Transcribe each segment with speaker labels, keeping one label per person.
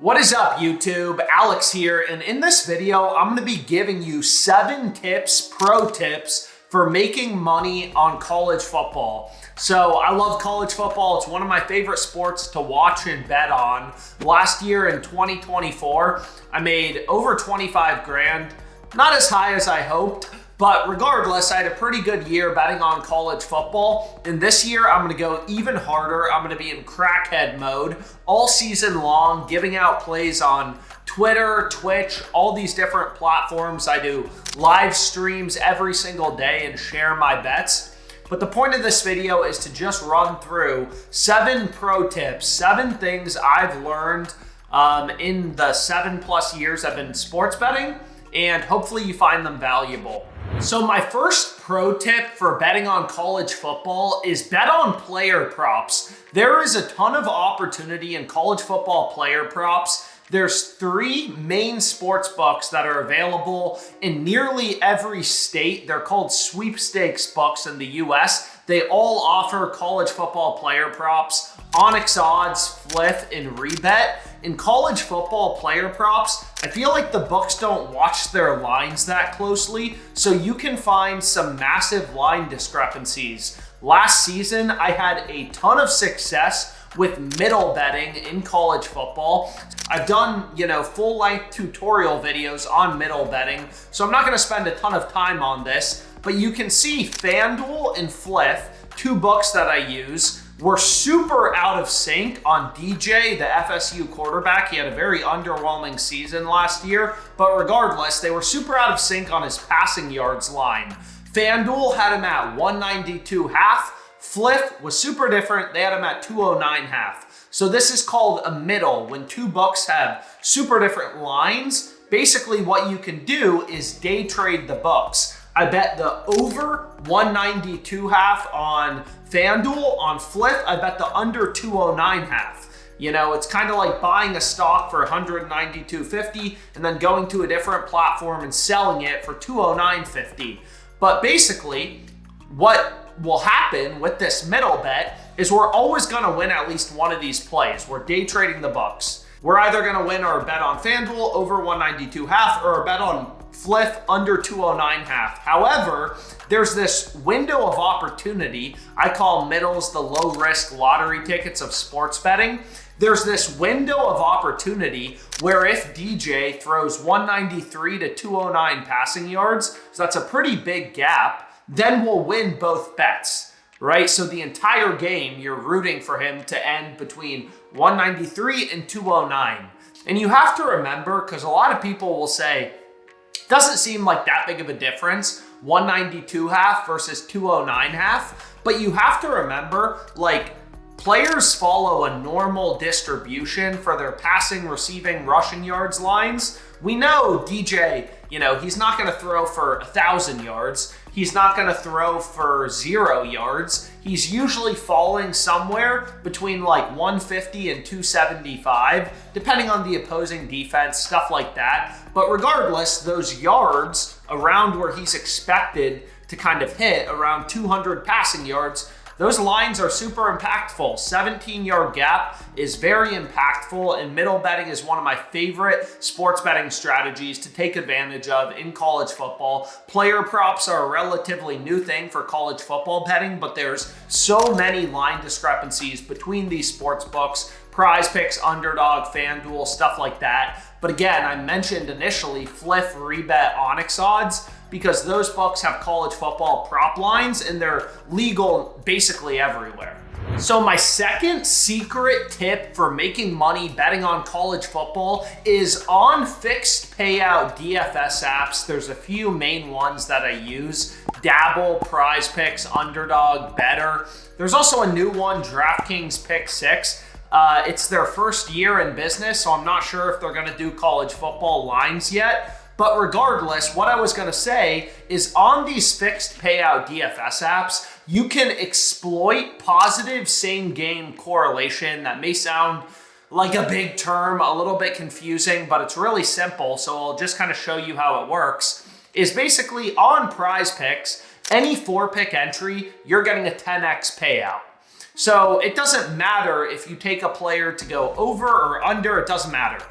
Speaker 1: What is up, YouTube? Alex here, and in this video, I'm going to be giving you 7 tips, pro tips for making money on college football. So I love college football. It's one of my favorite sports to watch and bet on. Last year in 2024, I made over 25 grand. Not as high as I hoped, but regardless, I had a pretty good year betting on college football. And this year, I'm going to go even harder. I'm going to be in crackhead mode all season long, giving out plays on Twitter, Twitch, all these different platforms. I do live streams every single day and share my bets. But the point of this video is to just run through 7 pro tips, 7 things I've learned in the 7+ years I've been sports betting, and hopefully you find them valuable. So my first pro tip for betting on college football is bet on player props. There is a ton of opportunity in college football player props. There's 3 main sports books that are available in nearly every state. They're called sweepstakes books in the US. They all offer college football player props: Onyx Odds, Flip, and Rebet. In college football player props, I feel like the books don't watch their lines that closely, so you can find some massive line discrepancies. Last season, I had a ton of success with middle betting in college football. I've done, full-length tutorial videos on middle betting, so I'm not going to spend a ton of time on this, but you can see FanDuel and Flip, 2 books that I use, were super out of sync on DJ, the FSU quarterback. He had a very underwhelming season last year, but regardless, they were super out of sync on his passing yards line. FanDuel had him at 192 half. Flip was super different. They had him at 209 half. So this is called a middle. When 2 books have super different lines, basically what you can do is day trade the books. I bet the over 192 half on FanDuel. On Flip, I bet the under 209 half. It's kind of like buying a stock for 192.50 and then going to a different platform and selling it for 209.50. But basically, what will happen with this middle bet is we're always going to win at least one of these plays. We're day trading the books. We're either going to win our bet on FanDuel over 192 half or a bet on Flip under 209 half. However, there's this window of opportunity. I call middles the low risk lottery tickets of sports betting. There's this window of opportunity where if DJ throws 193 to 209 passing yards, so that's a pretty big gap, then we'll win both bets, right? So the entire game, you're rooting for him to end between 193 and 209. And you have to remember, because a lot of people will say, doesn't seem like that big of a difference, 192 half versus 209 half. But you have to remember, players follow a normal distribution for their passing, receiving, rushing yards lines. We know DJ, he's not going to throw for 1,000 yards. He's not going to throw for 0 yards. He's usually falling somewhere between 150 and 275, depending on the opposing defense, stuff like that. But regardless, those yards around where he's expected to kind of hit, around 200 passing yards, those lines are super impactful. 17-yard gap is very impactful, and middle betting is one of my favorite sports betting strategies to take advantage of in college football. Player props are a relatively new thing for college football betting, but there's so many line discrepancies between these sports books: Prize Picks, Underdog, FanDuel, stuff like that. But again, I mentioned initially Flip, Rebet, Onyx Odds, because those books have college football prop lines and they're legal basically everywhere. So my second secret tip for making money betting on college football is on fixed payout DFS apps. There's a few main ones that I use: Dabble, Prize Picks, Underdog, Better. There's also a new one, DraftKings Pick 6. It's their first year in business, so I'm not sure if they're going to do college football lines yet. But regardless, what I was going to say is on these fixed payout DFS apps, you can exploit positive same game correlation. That may sound like a big term, a little bit confusing, but it's really simple. So I'll just kind of show you how it works. Is basically on Prize Picks, any 4-pick entry, you're getting a 10x payout. So it doesn't matter if you take a player to go over or under, it doesn't matter.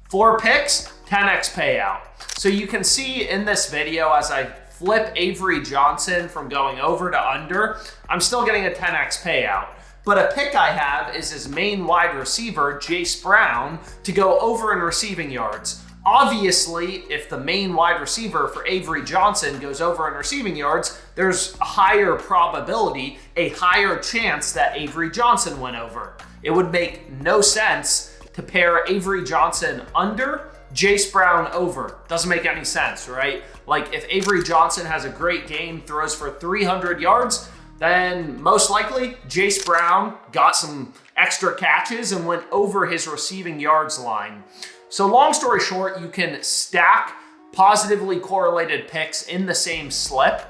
Speaker 1: 4 picks, 10x payout. So you can see in this video as I flip Avery Johnson from going over to under, I'm still getting a 10x payout. But a pick I have is his main wide receiver, Jace Brown, to go over in receiving yards. Obviously, if the main wide receiver for Avery Johnson goes over in receiving yards, there's a higher probability, a higher chance that Avery Johnson went over. It would make no sense to pair Avery Johnson under, Jace Brown over. Doesn't make any sense, right? Like if Avery Johnson has a great game, throws for 300 yards, then most likely Jace Brown got some extra catches and went over his receiving yards line. So long story short, you can stack positively correlated picks in the same slip.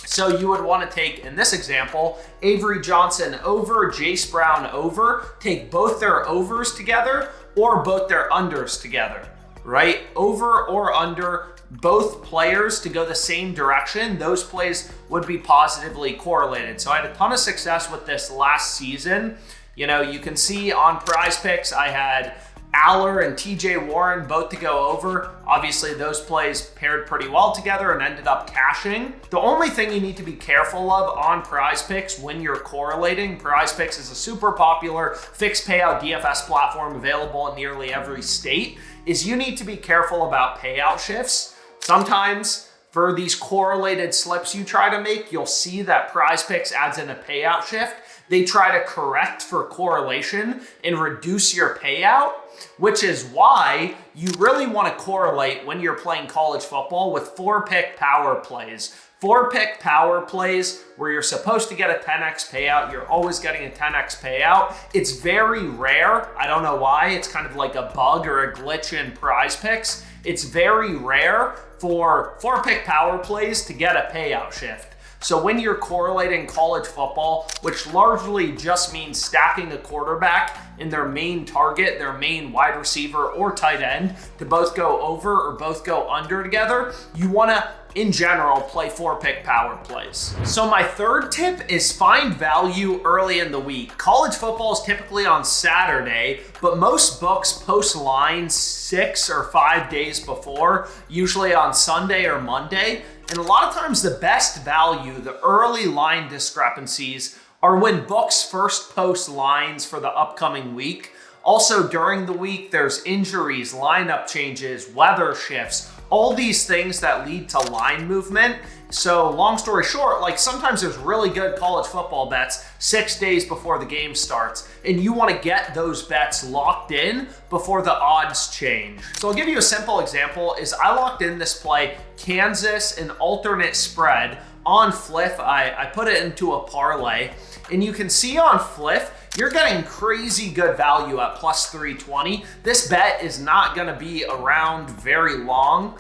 Speaker 1: So you would want to take, in this example, Avery Johnson over, Jace Brown over, take both their overs together or both their unders together, right? Over or under, both players to go the same direction, those plays would be positively correlated. So I had a ton of success with this last season. You know, you can see on Prize Picks, I had Aller and TJ Warren both to go over. Obviously, those plays paired pretty well together and ended up cashing. The only thing you need to be careful of on Prize Picks when you're correlating, Prize Picks is a super popular fixed payout DFS platform available in nearly every state, is you need to be careful about payout shifts. Sometimes for these correlated slips you try to make, you'll see that Prize Picks adds in a payout shift. They try to correct for correlation and reduce your payout, which is why you really want to correlate when you're playing college football with 4-pick power plays. 4-pick power plays where you're supposed to get a 10x payout, you're always getting a 10x payout. It's very rare. I don't know why. It's kind of like a bug or a glitch in Prize Picks. It's very rare for 4-pick power plays to get a payout shift. So when you're correlating college football, which largely just means stacking a quarterback in their main target, their main wide receiver or tight end to both go over or both go under together, you want to, in general, play 4-pick power plays. So my third tip is find value early in the week. College football is typically on Saturday, but most books post lines 6 or 5 days before, usually on Sunday or Monday. And a lot of times the best value, the early line discrepancies, are when books first post lines for the upcoming week. Also during the week, there's injuries, lineup changes, weather shifts, all these things that lead to line movement. So long story short, like sometimes there's really good college football bets 6 days before the game starts, and you want to get those bets locked in before the odds change. So I'll give you a simple example is I locked in this play, Kansas, an alternate spread on Fliff. I put it into a parlay, and you can see on Fliff, you're getting crazy good value at plus 320. This bet is not going to be around very long.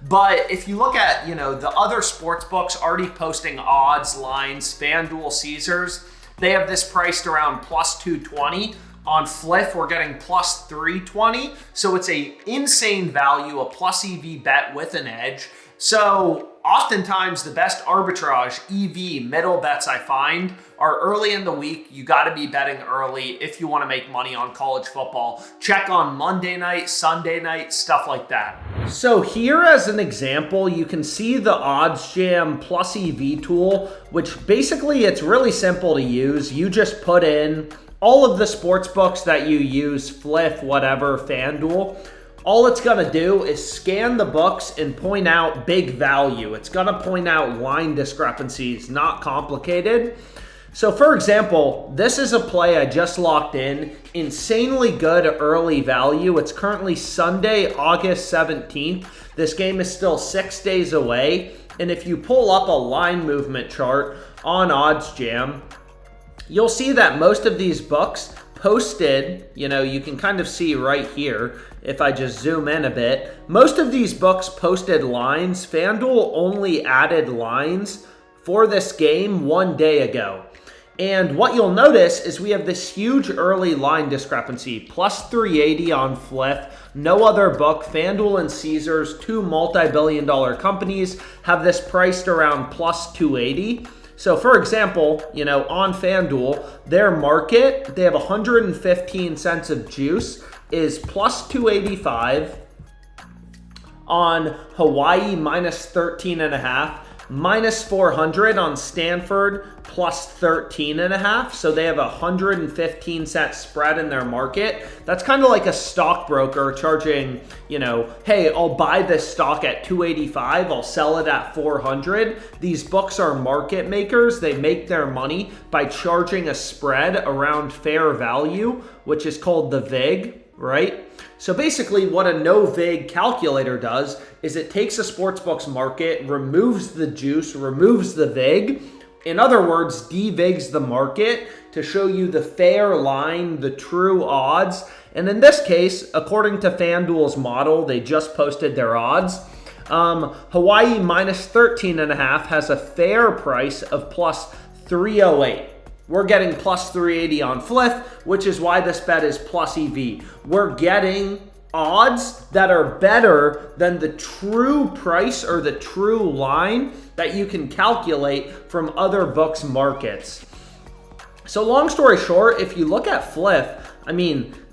Speaker 1: But if you look at, the other sports books already posting odds, lines, FanDuel, Caesars, they have this priced around plus 220. On Fliff, we're getting plus 320. So it's a insane value, a plus EV bet with an edge. So oftentimes the best arbitrage EV middle bets I find are early in the week. You got to be betting early if you want to make money on college football. Check on Monday night, Sunday night, stuff like that. So here as an example, you can see the Odds Jam plus EV tool, which basically it's really simple to use. You just put in all of the sports books that you use, Fliff, whatever, FanDuel. All it's gonna do is scan the books and point out big value. It's gonna point out line discrepancies, not complicated. So for example, this is a play I just locked in, insanely good early value. It's currently Sunday, August 17th. This game is still 6 days away. And if you pull up a line movement chart on Odds Jam, you'll see that most of these books posted, you can kind of see right here, if I just zoom in a bit, most of these books posted lines. FanDuel only added lines for this game 1 day ago. And what you'll notice is we have this huge early line discrepancy, plus 380 on Fliff. No other book, FanDuel and Caesars, two multi-billion-dollar companies, have this priced around plus 280. So for example, on FanDuel, their market, they have 115 cents of juice is plus 285. On Hawaii, minus 13.5. Minus 400 on Stanford, plus 13.5. So they have a 115 cent spread in their market. That's kind of like a stockbroker charging, hey, I'll buy this stock at 285. I'll sell it at 400. These books are market makers. They make their money by charging a spread around fair value, which is called the VIG, right? So basically what a no-VIG calculator does is it takes a sportsbook's market, removes the juice, removes the VIG. In other words, devigs the market to show you the fair line, the true odds. And in this case, according to FanDuel's model, they just posted their odds. Hawaii minus 13.5 has a fair price of plus 308. We're getting plus 380 on Fliff, which is why this bet is plus EV. We're getting odds that are better than the true price or the true line that you can calculate from other books' markets. So long story short, if you look at Fliff,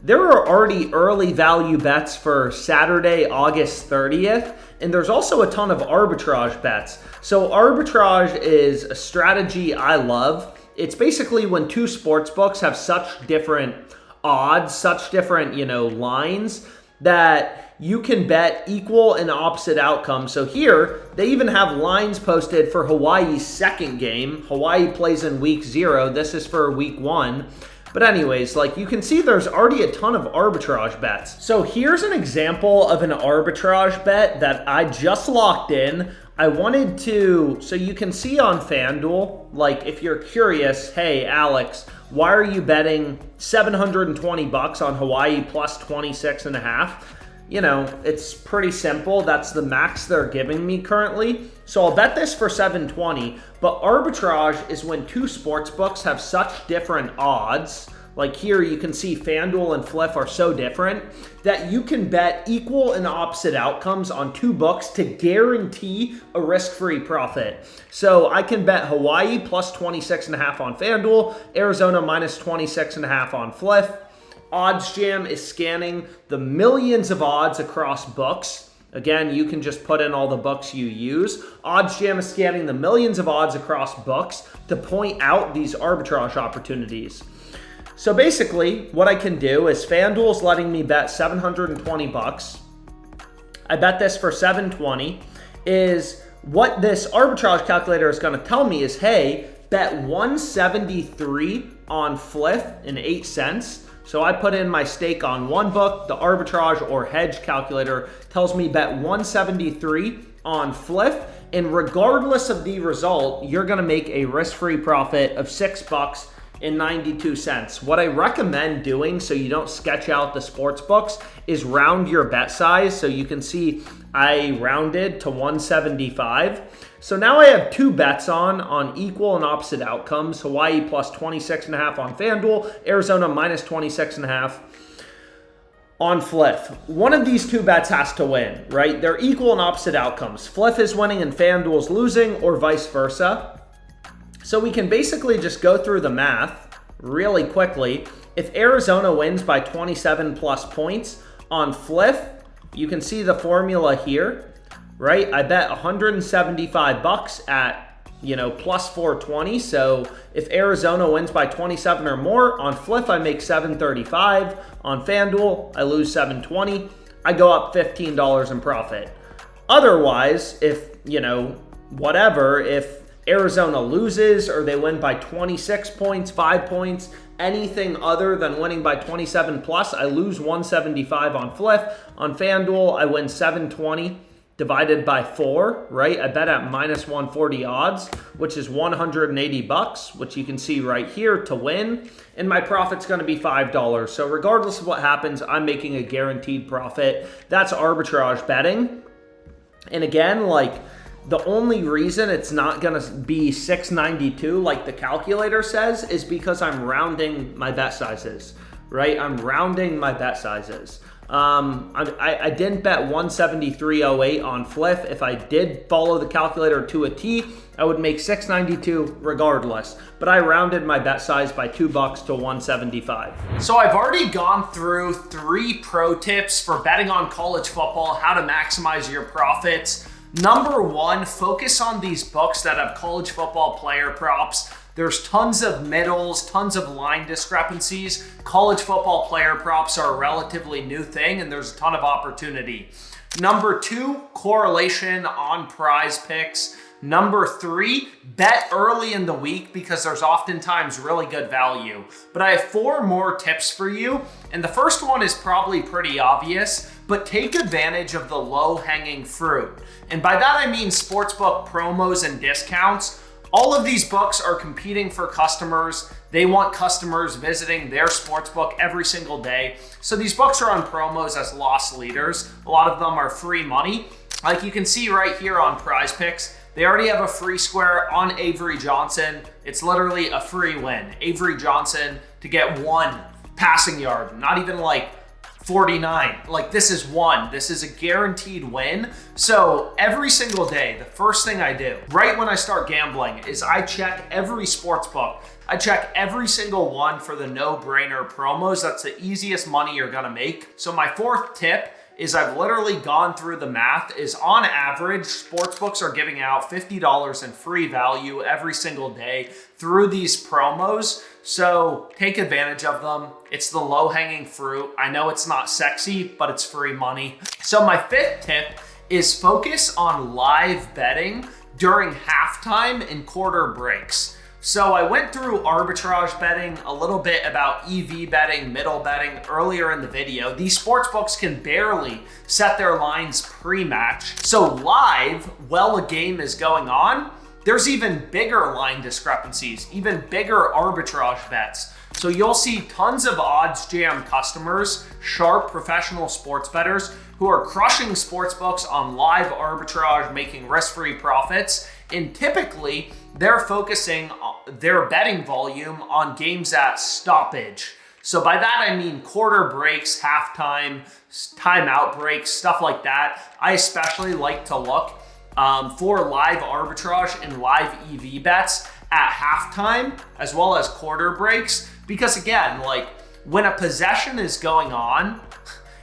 Speaker 1: there are already early value bets for Saturday, August 30th, and there's also a ton of arbitrage bets. So arbitrage is a strategy I love. It's basically when two sports books have such different odds, such different, lines that you can bet equal and opposite outcomes. So here, they even have lines posted for Hawaii's second game. Hawaii plays in week 0. This is for week 1. But anyways, you can see there's already a ton of arbitrage bets. So here's an example of an arbitrage bet that I just locked in. I wanted to, so you can see on FanDuel, if you're curious, hey, Alex, why are you betting $720 on Hawaii plus 26.5? It's pretty simple. That's the max they're giving me currently. So I'll bet this for $720, but arbitrage is when two sports books have such different odds. Like here, you can see FanDuel and Fliff are so different that you can bet equal and opposite outcomes on two books to guarantee a risk-free profit. So I can bet Hawaii plus 26.5 on FanDuel, Arizona minus 26.5 on Fliff. OddsJam is scanning the millions of odds across books. Again, you can just put in all the books you use. OddsJam is scanning the millions of odds across books to point out these arbitrage opportunities. So basically, what I can do is FanDuel's letting me bet $720. I bet this for $720. Is what this arbitrage calculator is going to tell me is, hey, bet 173 on Fliff in 8 cents. So I put in my stake on one book. The arbitrage or hedge calculator tells me bet 173 on Fliff. And regardless of the result, you're going to make a risk-free profit of $6 and 92 cents. What I recommend doing so you don't sketch out the sports books is round your bet size. So you can see I rounded to 175. So now I have two bets on equal and opposite outcomes. Hawaii plus 26.5 on FanDuel, Arizona minus 26.5 on Fliff. One of these two bets has to win, right? They're equal and opposite outcomes. Fliff is winning and FanDuel's losing, or vice versa. So we can basically just go through the math really quickly. If Arizona wins by 27 plus points on Fliff, you can see the formula here, right? I bet $175 at, plus 420. So if Arizona wins by 27 or more on Fliff, I make $735. On FanDuel, I lose $720. I go up $15 in profit. Otherwise, if, if Arizona loses or they win by 26 points, 5 points, anything other than winning by 27 plus, I lose 175 on Fliff. On FanDuel, I win 720 divided by 4, right? I bet at minus 140 odds, which is $180, which you can see right here to win. And my profit's going to be $5. So regardless of what happens, I'm making a guaranteed profit. That's arbitrage betting. And again, the only reason it's not going to be 692 like the calculator says is because I'm rounding my bet sizes, right? I'm rounding my bet sizes. I didn't bet 173.08 on Fliff. If I did follow the calculator to a T, I would make 692 regardless, but I rounded my bet size by $2 to 175. So I've already gone through 3 pro tips for betting on college football, how to maximize your profits. Number 1, focus on these books that have college football player props. There's tons of middles, tons of line discrepancies. College football player props are a relatively new thing, and there's a ton of opportunity. Number 2, correlation on prize picks. Number 3, bet early in the week because there's oftentimes really good value. But I have 4 more tips for you. And the first one is probably pretty obvious, but take advantage of the low-hanging fruit. And by that I mean sportsbook promos and discounts. All of these books are competing for customers. They want customers visiting their sportsbook every single day. So these books are on promos as loss leaders. A lot of them are free money. Like you can see right here on Prize Picks, they already have a free square on Avery Johnson. It's literally a free win. Avery Johnson to get 1 passing yard, not even like 49. Like this is 1. This is a guaranteed win. So every single day, the first thing I do right when I start gambling is I check every sports book. I check every single one for the no-brainer promos. That's the easiest money you're gonna make. So my 4th tip is I've literally gone through the math, is on average, sportsbooks are giving out $50 in free value every single day through these promos. So take advantage of them. It's the low-hanging fruit. I know it's not sexy, but it's free money. So my 5th tip is focus on live betting during halftime and quarter breaks. So I went through arbitrage betting, a little bit about EV betting, middle betting earlier in the video. These sports books can barely set their lines pre-match. So live, while a game is going on, there's even bigger line discrepancies, even bigger arbitrage bets. So you'll see tons of odds jam customers, sharp professional sports bettors who are crushing sports books on live arbitrage, making risk-free profits. And typically, they're focusing their betting volume on games at stoppage. So by that, I mean quarter breaks, halftime, timeout breaks, stuff like that. I especially like to look for live arbitrage and live EV bets at halftime, as well as quarter breaks. Because again, like when a possession is going on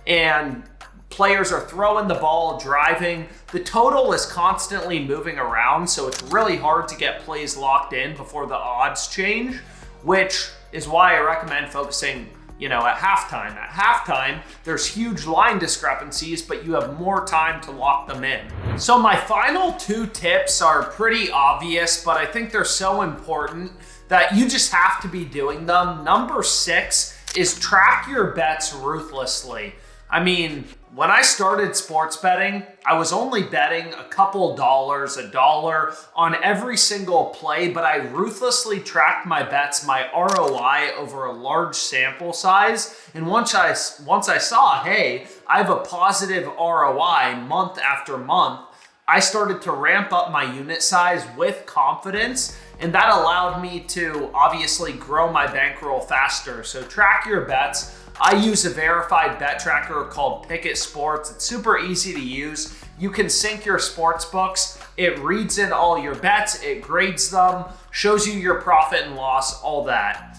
Speaker 1: and players are throwing the ball, driving, the total is constantly moving around, so it's really hard to get plays locked in before the odds change, which is why I recommend focusing, at halftime. At halftime, there's huge line discrepancies, but you have more time to lock them in. So my final 2 tips are pretty obvious, but I think they're so important that you just have to be doing them. Number 6 is track your bets ruthlessly. I mean, when I started sports betting, I was only betting a couple dollars, $1 on every single play, but I ruthlessly tracked my bets, my ROI over a large sample size. And once I saw, hey, I have a positive ROI month after month, I started to ramp up my unit size with confidence, and that allowed me to obviously grow my bankroll faster. So track your bets. I use a verified bet tracker called Pickett Sports. It's super easy to use. You can sync your sports books. It reads in all your bets, it grades them, shows you your profit and loss, all that.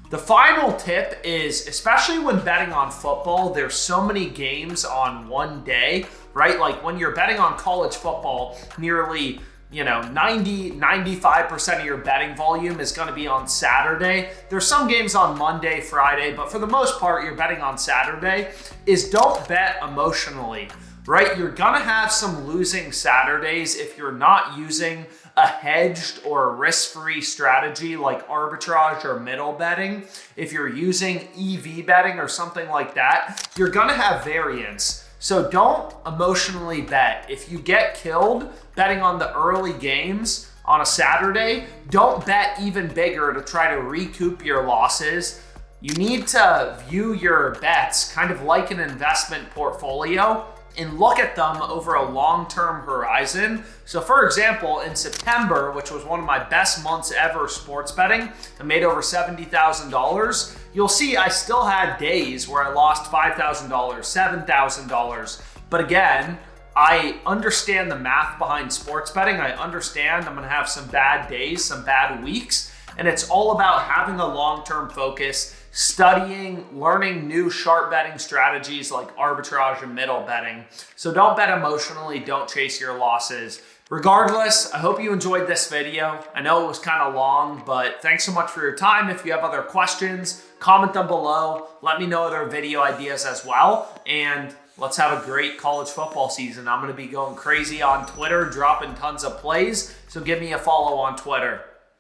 Speaker 1: The final tip is, especially when betting on football, there's so many games on one day, right? Like when you're betting on college football, nearly 95% of your betting volume is going to be on Saturday. There's some games on Monday, Friday, but for the most part, you're betting on Saturday. Don't bet emotionally, right? You're going to have some losing Saturdays if you're not using a hedged or risk-free strategy like arbitrage or middle betting. If you're using EV betting or something like that, you're going to have variance. So don't emotionally bet. If you get killed betting on the early games on a Saturday, don't bet even bigger to try to recoup your losses. You need to view your bets kind of like an investment portfolio. and look at them over a long-term horizon. So for example, in September, which was one of my best months ever sports betting, I made over $70,000. You'll see I still had days where I lost $5,000, $7,000. But again, I understand the math behind sports betting. I understand I'm gonna have some bad days, some bad weeks, and it's all about having a long-term focus, studying, learning new sharp betting strategies like arbitrage and middle betting. So don't bet emotionally, don't chase your losses. Regardless, I hope you enjoyed this video. I know it was kind of long, but thanks so much for your time. If you have other questions, comment them below. Let me know other video ideas as well. And let's have a great college football season. I'm going to be going crazy on Twitter, dropping tons of plays. So give me a follow on Twitter.